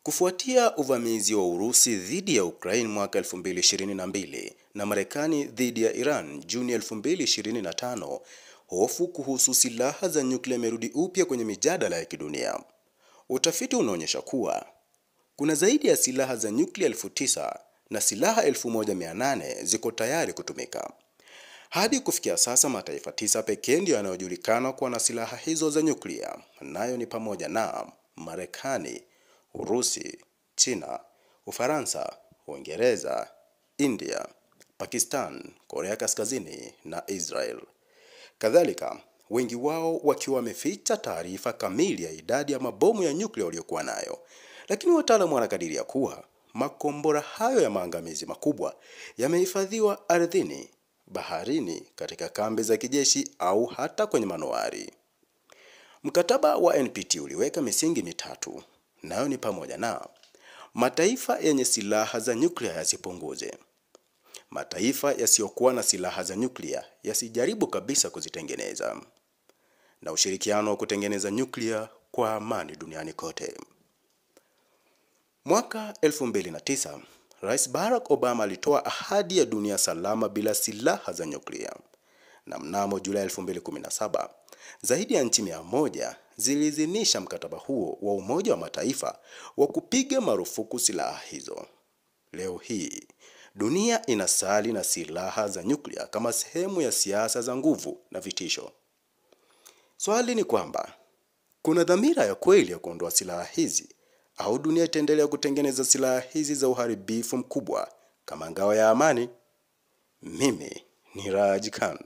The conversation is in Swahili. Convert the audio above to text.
Kufuatia uvamizi wa Urusi dhidi ya Ukraine mwaka 2022 na Marekani dhidi ya Iran Juni 2025, hofu kuhusu silaha za nyuklia imerudi upya kwenye mijadala ya kidunia. Utafiti unaonyesha kuwa kuna zaidi ya silaha za nyuklia 9,000 na silaha 1,800 ziko tayari kutumika. Hadi kufikia sasa mataifa 9 pekee ndio yanayojulikana kuwa na silaha hizo za nyuklia, nayo ni pamoja na Marekani, Urusi, China, Ufaransa, Uingereza, India, Pakistan, Korea Kaskazini na Israel. Kadhalika, wengi wao wakiwa wameficha taarifa kamili ya idadi ya mabomu ya nyuklia waliokuwa nayo. Lakini wataalamu wanakadiria kuwa makombora hayo ya maangamizi makubwa yamehifadhiwa ardhini, baharini, katika kambi za kijeshi au hata kwenye manowari. Mkataba wa NPT uliweka misingi mitatu, nayo ni pamoja na mataifa yenye silaha za nyuklia yasipunguze, mataifa yasiyokuwa na silaha za nyuklia yasijaribu kabisa kuzitengeneza, na ushirikiano wa kutengeneza nyuklia kwa amani duniani kote. Mwaka 2009, Rais Barack Obama alitoa ahadi ya dunia salama bila silaha za nyuklia. Na mnamo Julai 2017, zaidi ya nchi 100 ziliidhinisha mkataba huo wa Umoja wa Mataifa wa kupiga marufuku silaha hizo. Leo hii, dunia inasali na silaha za nyuklia kama sehemu ya siasa za nguvu na vitisho. Swali ni kwamba, kuna dhamira ya kweli ya kuondoa silaha hizi, au dunia itaendelea kutengeneza silaha hizi za uharibifu mkubwa kama ngao ya amani? Mimi ni Raj Khan.